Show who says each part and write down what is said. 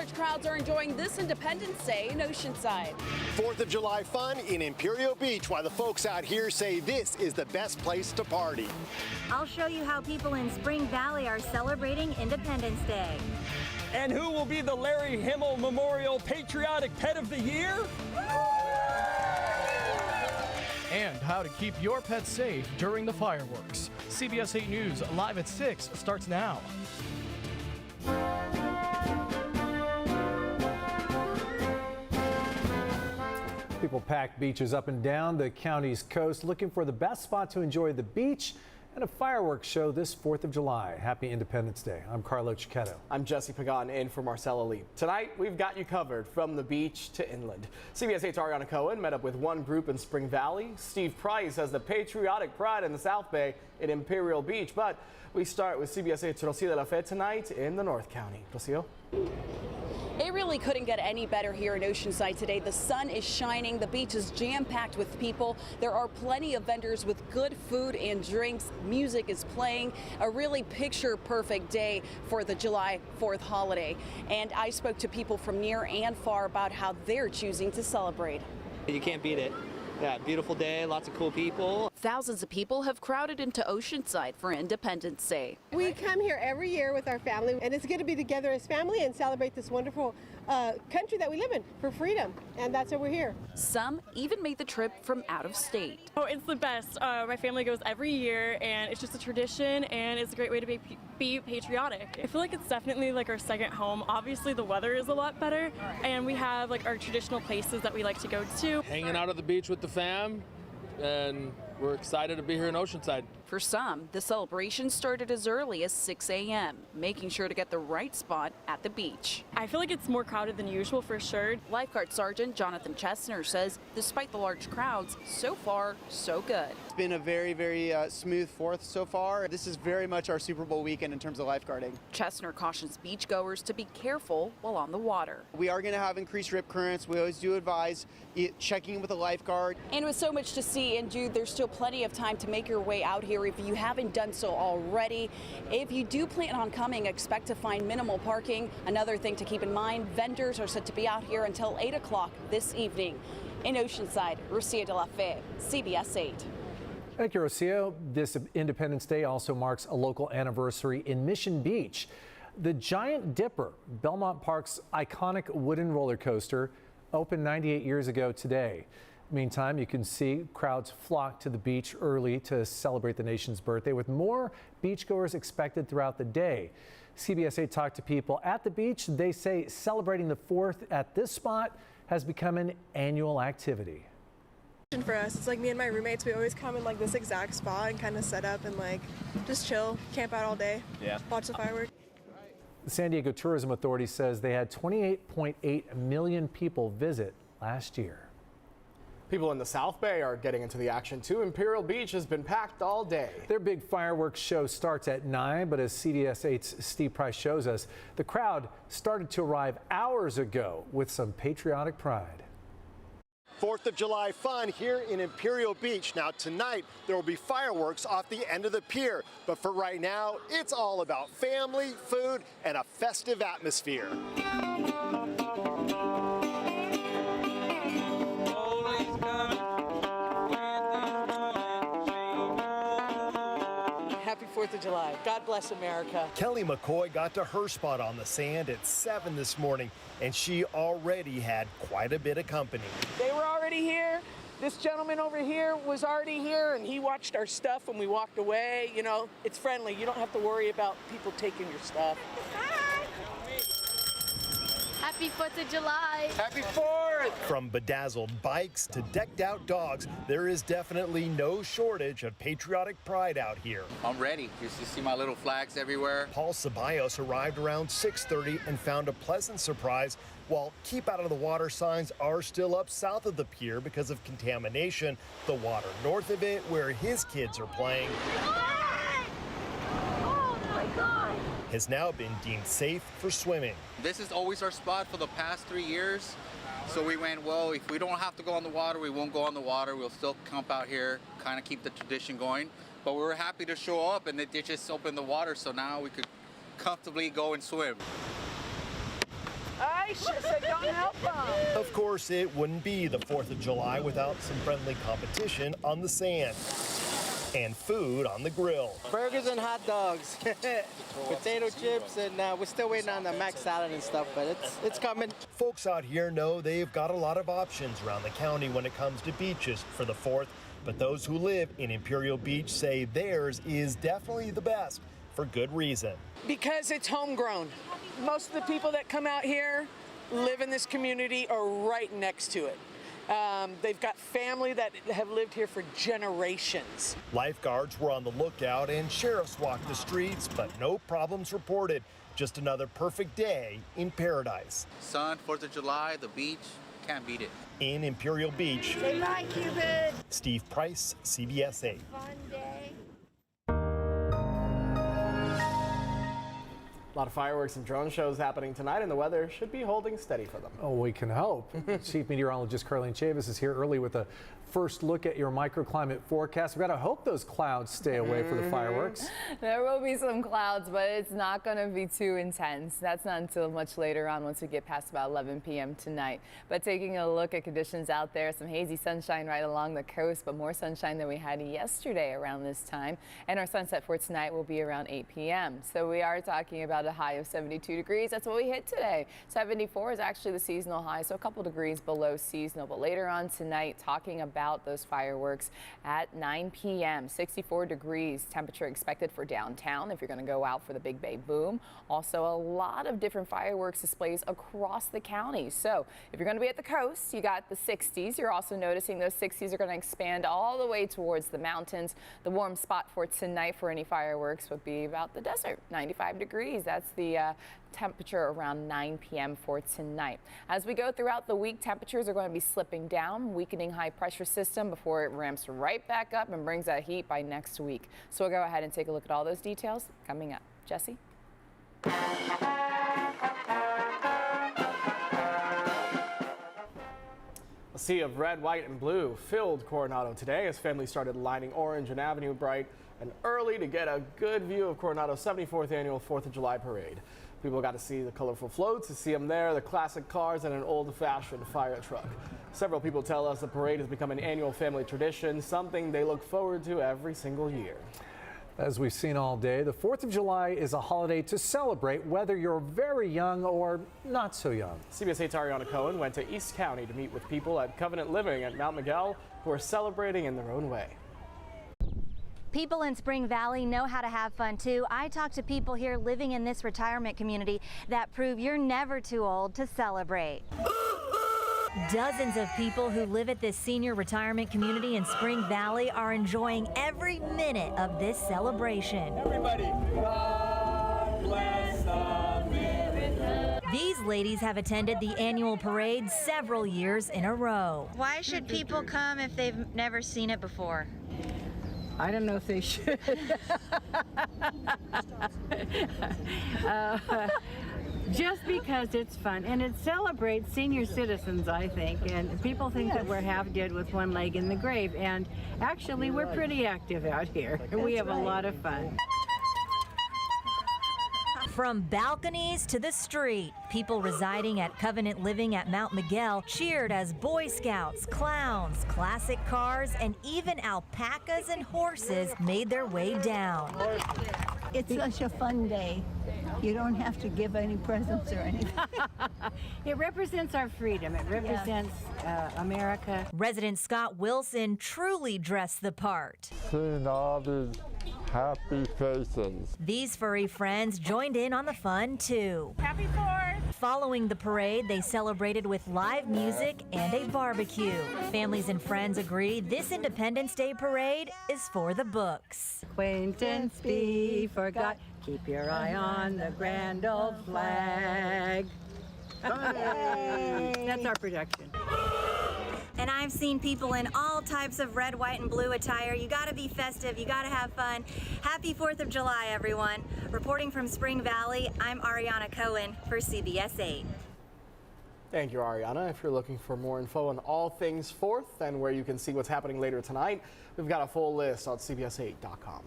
Speaker 1: large crowds are enjoying this Independence Day in Oceanside.
Speaker 2: 4th of July fun in Imperial Beach, while the folks out here say this is the best place to party.
Speaker 3: I'll show you how people in Spring Valley are celebrating Independence Day.
Speaker 4: And who will be the Larry Himmel Memorial Patriotic Pet of the Year?
Speaker 5: And how to keep your pet safe during the fireworks. CBS 8 News live at 6 starts now.
Speaker 6: People pack beaches up and down the county's coast looking for the best spot to enjoy the beach and a fireworks show this 4th of July. Happy Independence Day. I'm Carlo Cicchetto.
Speaker 7: I'm Jesse Pagan in for Marcella Lee. Tonight, we've got you covered from the beach to inland. CBS 8's Ariana Cohen met up with one group in Spring Valley. Steve Price has the patriotic pride in the South Bay in Imperial Beach. But we start with CBS 8's Rocio de la Fe tonight in the North County. Rocio?
Speaker 1: It really couldn't get any better here in Oceanside today. The sun is shining. The beach is jam-packed with people. There are plenty of vendors with good food and drinks. Music is playing. A really picture-perfect day for the July 4th holiday. And I spoke to people from near and far about how they're choosing to celebrate.
Speaker 8: You can't beat it. Yeah, beautiful day, lots of cool people.
Speaker 1: Thousands of people have crowded into Oceanside for Independence Day.
Speaker 9: We come here every year with our family, and it's good to be together as family and celebrate this wonderful country that we live in for freedom, and that's why we're here.
Speaker 1: Some even made the trip from out of state.
Speaker 10: Oh, it's the best. My family goes every year, and it's just a tradition, and it's a great way to be patriotic. I feel like it's definitely like our second home. Obviously, the weather is a lot better, and we have like our traditional places that we like to go to.
Speaker 11: Hanging out at the beach with the fam, and we're excited to be here in Oceanside.
Speaker 1: For some, the celebration started as early as 6 a.m., making sure to get the right spot at the beach.
Speaker 10: I feel like it's more crowded than usual for sure.
Speaker 1: Lifeguard Sergeant Jonathan Chesner says despite the large crowds, so far, so good.
Speaker 12: It's been a very smooth 4th so far. This is very much our Super Bowl weekend in terms of lifeguarding.
Speaker 1: Chesner cautions beachgoers to be careful while on the water.
Speaker 12: We are going to have increased rip currents. We always do advise checking with a lifeguard.
Speaker 1: And with so much to see and do, there's still plenty of time to make your way out here if you haven't done so already. If you do plan on coming, expect to find minimal parking. Another thing to keep in mind, vendors are set to be out here until 8 o'clock this evening. In Oceanside, Rocio de la Fe, CBS 8.
Speaker 6: Thank you, Rocio. This Independence Day also marks a local anniversary in Mission Beach. The Giant Dipper, Belmont Park's iconic wooden roller coaster, opened 98 years ago today. Meantime, you can see crowds flock to the beach early to celebrate the nation's birthday, with more beachgoers expected throughout the day. CBS 8 talked to people at the beach. They say celebrating the 4th at this spot has become an annual activity.
Speaker 13: For us, it's like me and my roommates, we always come in like this exact spot and kind of set up and like just chill, camp out all day, watch the fireworks.
Speaker 6: The San Diego Tourism Authority says they had 28.8 million people visit last year.
Speaker 7: People in the South Bay are getting into the action too. Imperial Beach has been packed all day.
Speaker 6: Their big fireworks show starts at 9, but as CBS 8's Steve Price shows us, the crowd started to arrive hours ago with some patriotic pride.
Speaker 2: 4th of July fun here in Imperial Beach. Now tonight there will be fireworks off the end of the pier, but for right now it's all about family, food, and a festive atmosphere.
Speaker 14: Happy 4th of July. God bless America.
Speaker 2: Kelly McCoy got to her spot on the sand at 7 this morning, and she already had quite a bit of company.
Speaker 14: They were already here. This gentleman over here was already here, and he watched our stuff when we walked away. You know, it's friendly. You don't have to worry about people taking your stuff.
Speaker 15: Happy 4th of July.
Speaker 2: Happy 4th! From bedazzled bikes to decked out dogs, there is definitely no shortage of patriotic pride out here.
Speaker 16: I'm ready. You see my little flags everywhere.
Speaker 2: Paul Ceballos arrived around 6:30 and found a pleasant surprise. While keep out of the water signs are still up south of the pier because of contamination, the water north of it, where his kids are playing, has now been deemed safe for swimming.
Speaker 16: This is always our spot for the past 3 years. So we went, well, if we don't have to go on the water, we won't go on the water. We'll still camp out here, kind of keep the tradition going. But we were happy to show up, and they just opened the water, so now we could comfortably go and swim.
Speaker 14: All right. gracious, I don't help them.
Speaker 2: Of course, it wouldn't be the 4th of July without some friendly competition on the sand and food on the grill.
Speaker 8: Burgers and hot dogs, potato chips, and we're still waiting on the mac salad and stuff, but it's coming.
Speaker 2: Folks out here know they've got a lot of options around the county when it comes to beaches for the 4th, but those who live in Imperial Beach say theirs is definitely the best for good reason.
Speaker 14: Because it's homegrown. Most of the people that come out here live in this community or right next to it. They've got family that have lived here for generations.
Speaker 2: Lifeguards were on the lookout and sheriffs walked the streets, but no problems reported. Just another perfect day in paradise.
Speaker 16: Sun, 4th of July, the beach, can't beat it.
Speaker 2: In Imperial Beach,
Speaker 3: Say bye, Cupid.
Speaker 2: Steve Price, CBS 8.
Speaker 3: Fun day.
Speaker 7: A lot of fireworks and drone shows happening tonight, and the weather should be holding steady for them.
Speaker 6: Oh, we can hope. Chief Meteorologist Carlene Chavis is here early with a first look at your microclimate forecast. We've got to hope those clouds stay away for the fireworks.
Speaker 17: There will be some clouds, but it's not going to be too intense. That's not until much later on once we get past about 11 p.m. tonight. But taking a look at conditions out there, some hazy sunshine right along the coast, but more sunshine than we had yesterday around this time. And our sunset for tonight will be around 8 p.m. So we are talking about a high of 72 degrees. That's what we hit today. 74 is actually the seasonal high, so a couple degrees below seasonal. But later on tonight, talking about those fireworks at 9 p.m. 64 degrees temperature expected for downtown if you're going to go out for the Big Bay Boom. Also, a lot of different fireworks displays across the county. So if you're going to be at the coast, you got the 60s. You're also noticing those 60s are going to expand all the way towards the mountains. The warm spot for tonight for any fireworks would be about the desert, 95 degrees. That's the temperature around 9 p.m. for tonight. As we go throughout the week, temperatures are going to be slipping down, weakening high pressure system before it ramps right back up and brings that heat by next week. So we'll go ahead and take a look at all those details coming up. Jesse?
Speaker 7: A sea of red, white, and blue filled Coronado today as families started lining Orange and Avenue bright and early to get a good view of Coronado's 74th annual 4th of July parade. People got to see the colorful floats, to see them there, the classic cars, and an old-fashioned fire truck. Several people tell us the parade has become an annual family tradition, something they look forward to every single year.
Speaker 6: As we've seen all day, the 4th of July is a holiday to celebrate whether you're very young or not so young.
Speaker 7: CBS 8's Ariana Cohen went to East County to meet with people at Covenant Living at Mount Miguel who are celebrating in their own way.
Speaker 3: People in Spring Valley know how to have fun too. I talked to people here living in this retirement community that prove you're never too old to celebrate. Dozens of people who live at this senior retirement community in Spring Valley are enjoying every minute of this celebration.
Speaker 4: Everybody, God bless America.
Speaker 3: These ladies have attended the annual parade several years in a row. Why should people come if they've never seen it before?
Speaker 18: I don't know if they should. Just because it's fun, and it celebrates senior citizens, I think, and people think that we're half dead with one leg in the grave, and actually we're pretty active out here. We have a lot of fun.
Speaker 3: From balconies to the street, people residing at Covenant Living at Mount Miguel cheered as Boy Scouts, clowns, classic cars, and even alpacas and horses made their way down.
Speaker 19: It's such a fun day. You don't have to give any presents or anything.
Speaker 18: It represents our freedom. It represents America.
Speaker 3: Resident Scott Wilson truly dressed the part.
Speaker 20: Seeing all these happy faces.
Speaker 3: These furry friends joined in on the fun too.
Speaker 18: Happy 4th!
Speaker 3: Following the parade, they celebrated with live music and a barbecue. Families and friends agree this Independence Day parade is for the books.
Speaker 18: Acquaintance be forgot. Keep your eye on the grand old flag. That's our production.
Speaker 3: And I've seen people in all types of red, white, and blue attire. You gotta be festive, you gotta have fun. Happy 4th of July, everyone. Reporting from Spring Valley, I'm Ariana Cohen for CBS 8.
Speaker 7: Thank you, Ariana. If you're looking for more info on all things 4th and where you can see what's happening later tonight, we've got a full list on CBS8.com.